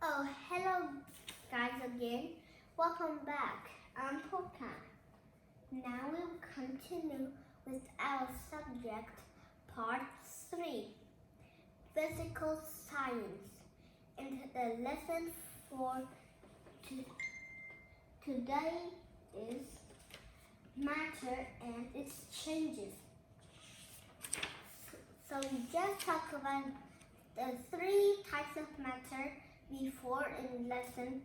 Oh, hello guys again. Welcome back. I'm Puka. Now we'll continue with our subject, part 3, physical science. And the lesson for today is matter and its changes. So we just talked about the 3 types of matter before in lesson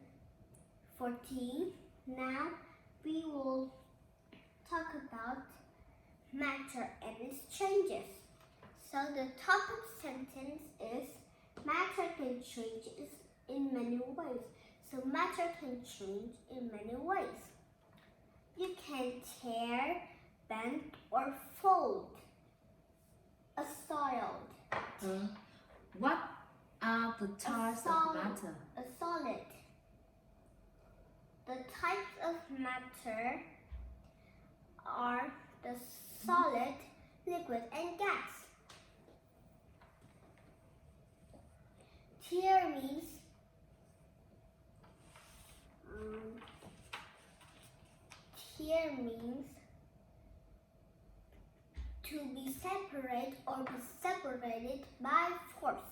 14. Now we will talk about matter and its changes. So the topic sentence is matter can change in many ways. So matter can change in many ways. You can tear, bend, or fold a solid. What are the types of matter? A solid. The types of matter are the solid, liquid, and gas. Tear means to be separate or be separated by force.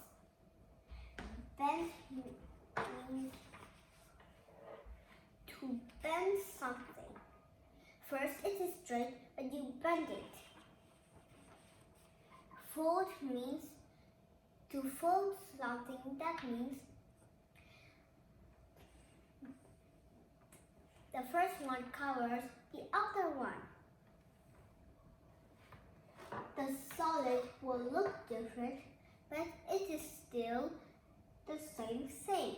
Bend means to bend something. First it is straight, but you bend it. Fold means to fold something. That means the first one covers the other one. The solid will look different, but it is still the same thing.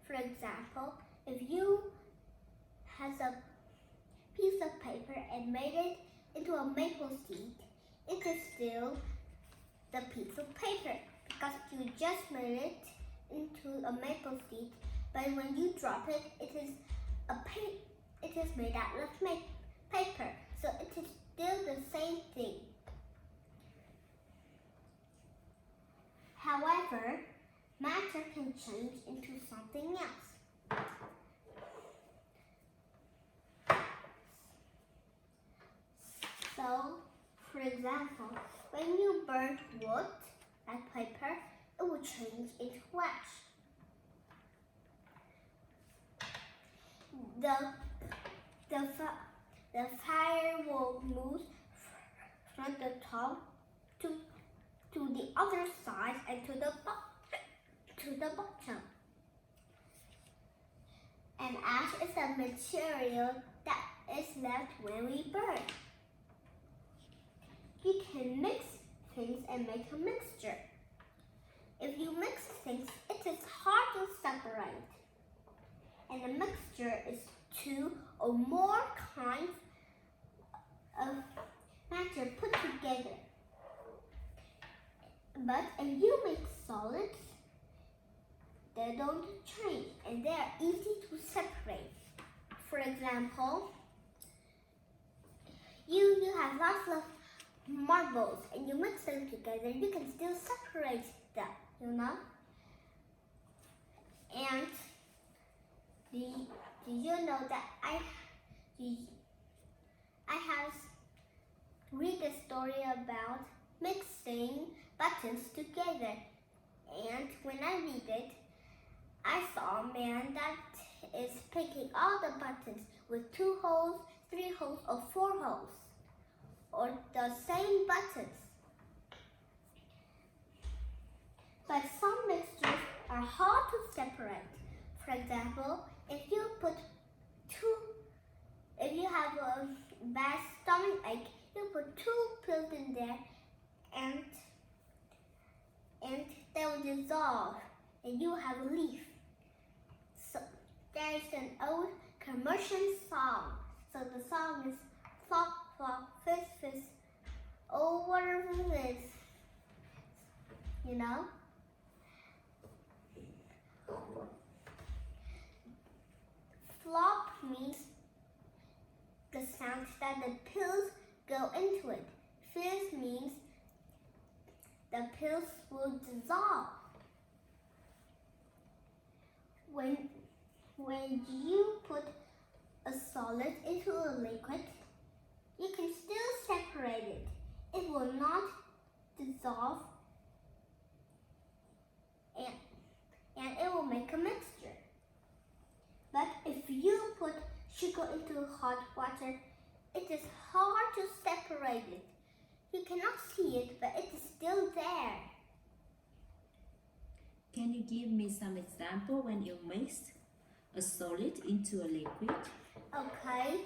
For example, if you has a piece of paper and made it into a maple seed, it is still the piece of paper because you just made it into a maple seed. But when you drop it, it is made out of paper, so it is still the same thing. However, matter can change into something else. So, for example, when you burn wood, like paper, it will change into ash. The fire will move from the top to the other side and to the bottom. And ash is a material that is left when we burn. You can mix things and make a mixture. If you mix things, it is hard to separate. And a mixture is 2 or more kinds of matter put together. But if you make solids, they don't change and they are easy to separate. For example, you have lots of marbles and you mix them together, you can still separate them, you know? And did you know that I have read a story about mixing buttons together, and when I read it, I saw a man that is picking all the buttons with 2 holes, 3 holes, or 4 holes, or the same buttons. But some mixtures are hard to separate. For example, if you have a bad stomach ache, you put 2 pills in there and they will dissolve and you have relief. So there is an old commercial song. So the song is flop, flop, fizz, fizz, oh whatever it is, you know? Flop means the sound that the pills go into it. Fizz means the pills will dissolve. when you put a solid into a liquid, you can still separate it. It will not dissolve and it will make a mixture. But if you put sugar into hot water, it is hard to separate it. You cannot see it, but it is still there. Can you give me some example when you mix a solid into a liquid? Okay.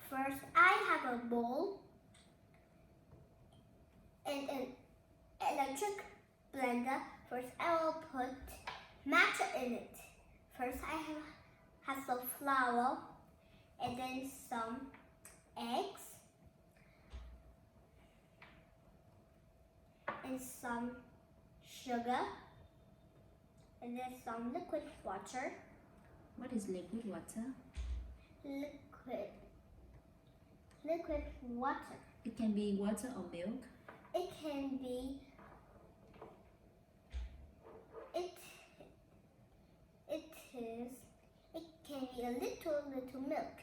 First, I have a bowl and an electric blender. First, I will put matcha in it. First, I have some flour and then some eggs and some sugar and then some liquid water. What is liquid water? Liquid water. It can be water or milk. It can be a little milk.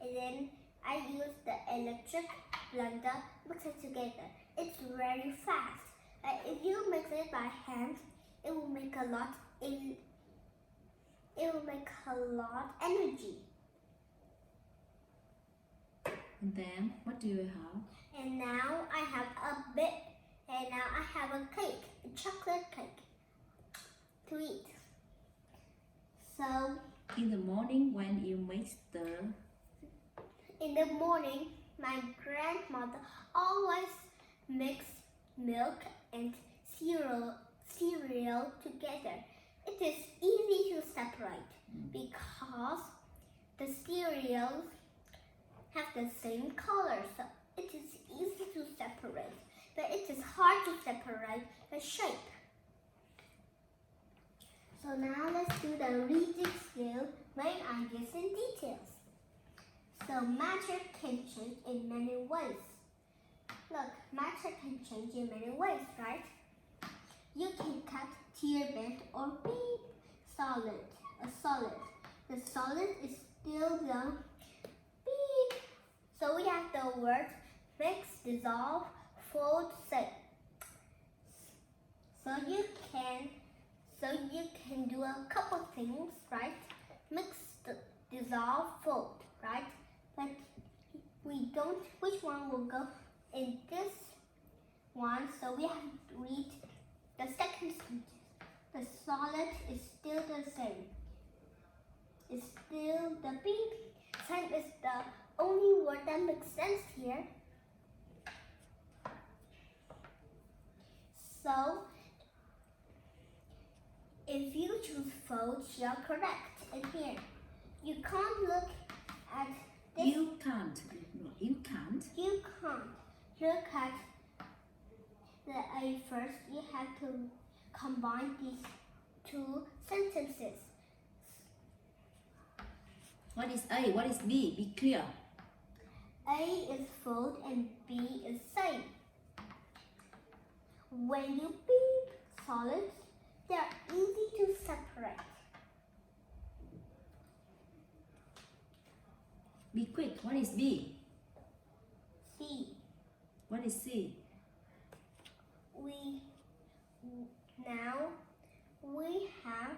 And then I use the electric blender, mix it together. It's very fast. If you mix it by hand, it will make a lot energy. And then what do you have? And now I have a cake, a chocolate cake to eat. So In the morning when you mix in the morning, my grandmother always mix milk and cereal together. It is easy to separate because the cereals have the same color, so it is easy to separate. But it is hard to separate the shape. So now let's do the reading skill, main ideas and details. So matter can change in many ways. Look, matter can change in many ways, right? You can cut, tear, bend, or be a solid. The solid is still the beep. So we have the words mix, dissolve, fold, set. So you can do a couple things, right? Mix, dissolve, fold, right? But we don't, which one will go in this one? So we have to read the second sentence. The solid is still the same. It's still the beep. Same is the only word that makes sense here. So if you choose fold, you're correct. And here, you can't look at this. You can't look at the A first. You have to combine these two sentences. What is A? What is B? Be clear. A is fold and B is same. When you beep solids, they are easy to separate. Be quick. What is B? C. What is C? Now we have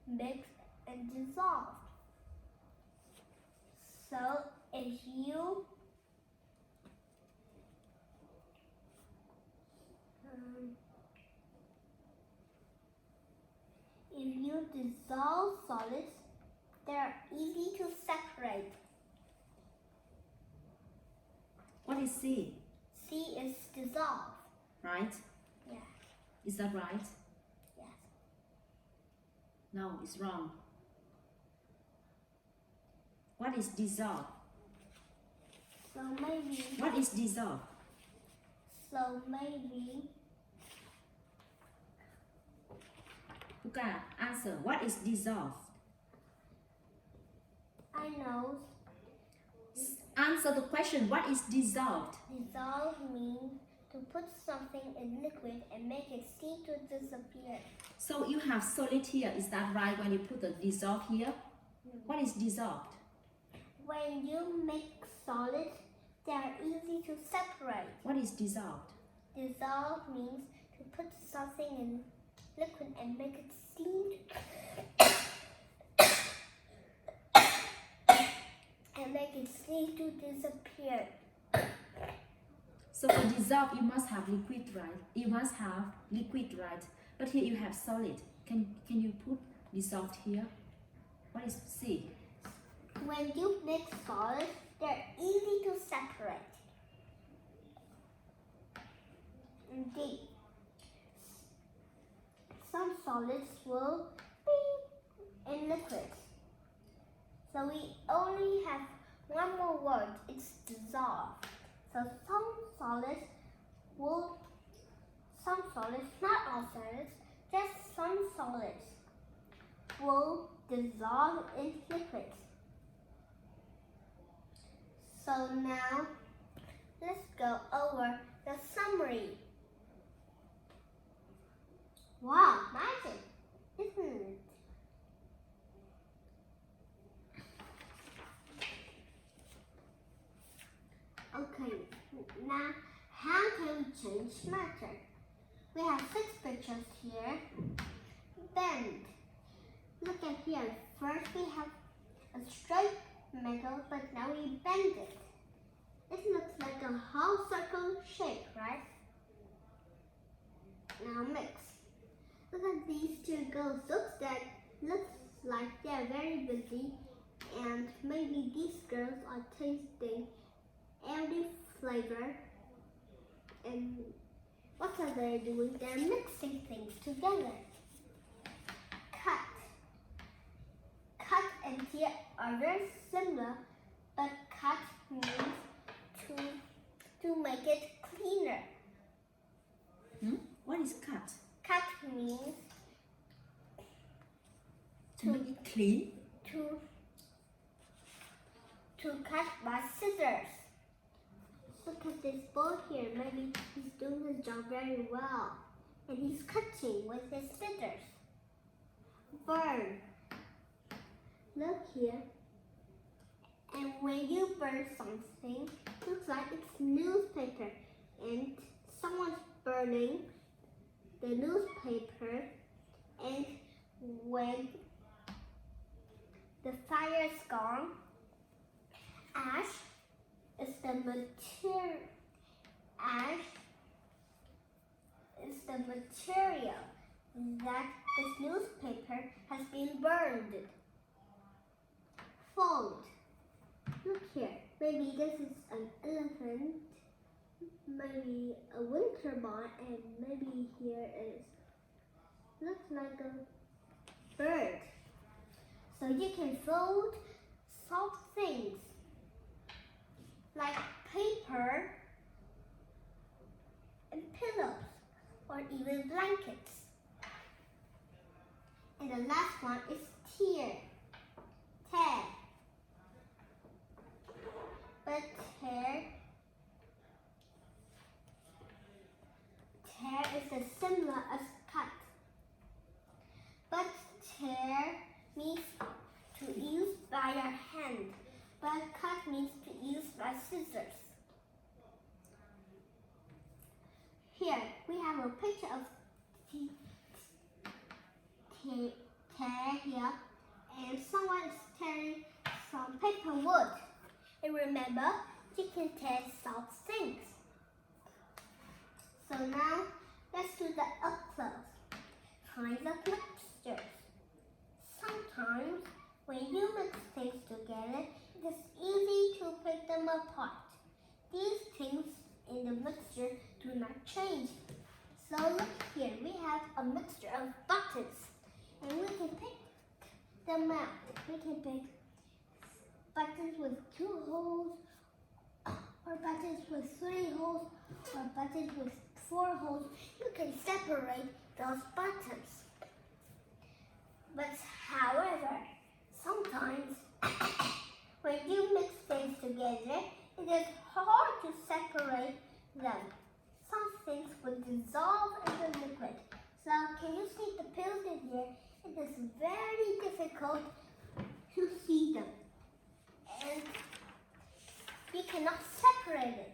mixed and dissolved. So if you dissolve solids, they are easy to separate. What is C? C is dissolve. Right? Yeah. Is that right? Yes. No, it's wrong. What is dissolve? So maybe. What is dissolve? So maybe. Puka, answer. What is dissolve? I know. answer the question, what is dissolved? Dissolve means to put something in liquid and make it seem to disappear. So you have solid here, is that right? When you put the dissolve here, what is dissolved? When you make solids, they are easy to separate. What is dissolved? Dissolve means to put something in liquid and make it seem to disappear. So for dissolve, you must have liquid, right? You must have liquid, right? But here you have solid. Can you put dissolved here? What is C? When you mix solids, they're easy to separate. D. Some solids will be in liquids. So we only have one more word, it's dissolve. So some solids, not all solids, just some solids will dissolve in liquids. So now, let's go over the summary. Wow, magic, isn't it? Okay, now how can we change matter? We have 6 pictures here. Bend. Look at here. First we have a straight metal, but now we bend it. It looks like a whole circle shape, right? Now mix. Look at these 2 girls. Looks like they're very busy, and maybe these girls are tasting every flavor. And what are they doing? They're mixing things together. Cut. Cut and tear are very similar, but cut means to make it cleaner. What is cut? Cut means To make it clean? to cut by scissors. Look at this boy here. Maybe he's doing his job very well. And he's cutting with his scissors. Burn. Look here. And when you burn something, it looks like it's newspaper. And someone's burning the newspaper. And when the fire is gone, ash is the material that this newspaper has been burned. Fold. Look here. Maybe this is an elephant, maybe a wind turbine, and maybe here is looks like a bird. So you can fold soft things like paper and pillows or even blankets. And the last one is tear. But tear is as similar as cut. But tear means to use by your hand, but cut means to use by scissors. Here we have a picture of tear here, and someone is tearing some paper wood. And remember, you can tear soft things. So now let's do the up close. Kinds of mixtures. Sometimes when you mix things together, it is easy to pick them apart. These things in the mixture do not change. So look here, we have a mixture of buttons, and we can pick them out. We can pick buttons with 2 holes, or buttons with 3 holes, or buttons with 4 holes. You can separate those buttons. But however, sometimes when you mix things together, it is hard to separate them. Some things will dissolve in the liquid. So can you see the pills in here? It is very difficult to see them. And you cannot separate it.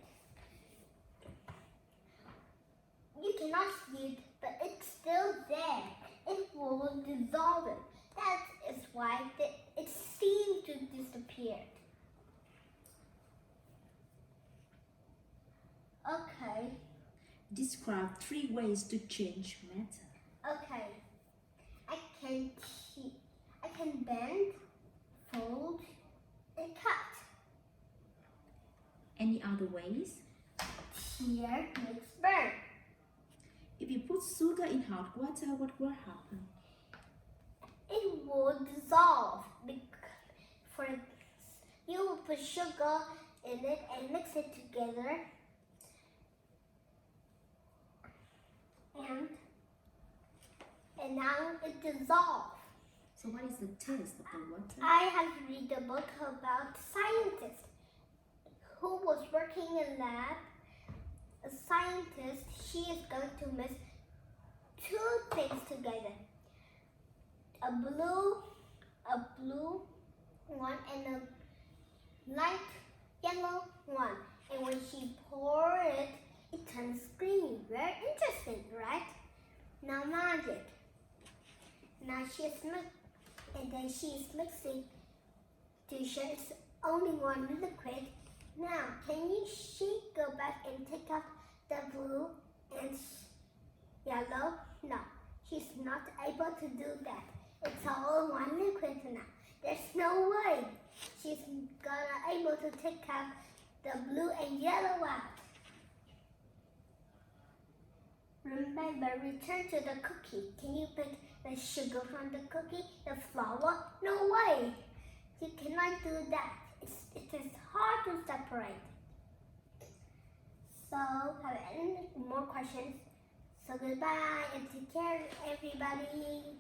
You cannot see it, but it's still there. It will dissolve it. That is why it seemed to disappear. Okay. Describe 3 ways to change matter. Okay. I can bend, fold, and cut. Any other ways? Here makes burn. If you put sugar in hot water, what will happen? It will dissolve. You will put sugar in it and mix it together. And now it dissolves. So what is the taste of the water? I have read a book about scientists who was working in lab. A scientist, she is going to mix 2 things together. A blue one and a light yellow one. And when she pour it, it turns green. Very interesting, right? Now magic. Now she is mixing to show it's only one liquid. Now, can she go back and take out the blue and yellow? No, she's not able to do that. It's all one liquid now. There's no way she's gonna able to take out the blue and yellow out. Remember, return to the cookie. Can you pick the sugar from the cookie, the flour? No way. You cannot do that. It is hard to separate. So, have any more questions? So goodbye and take care, everybody.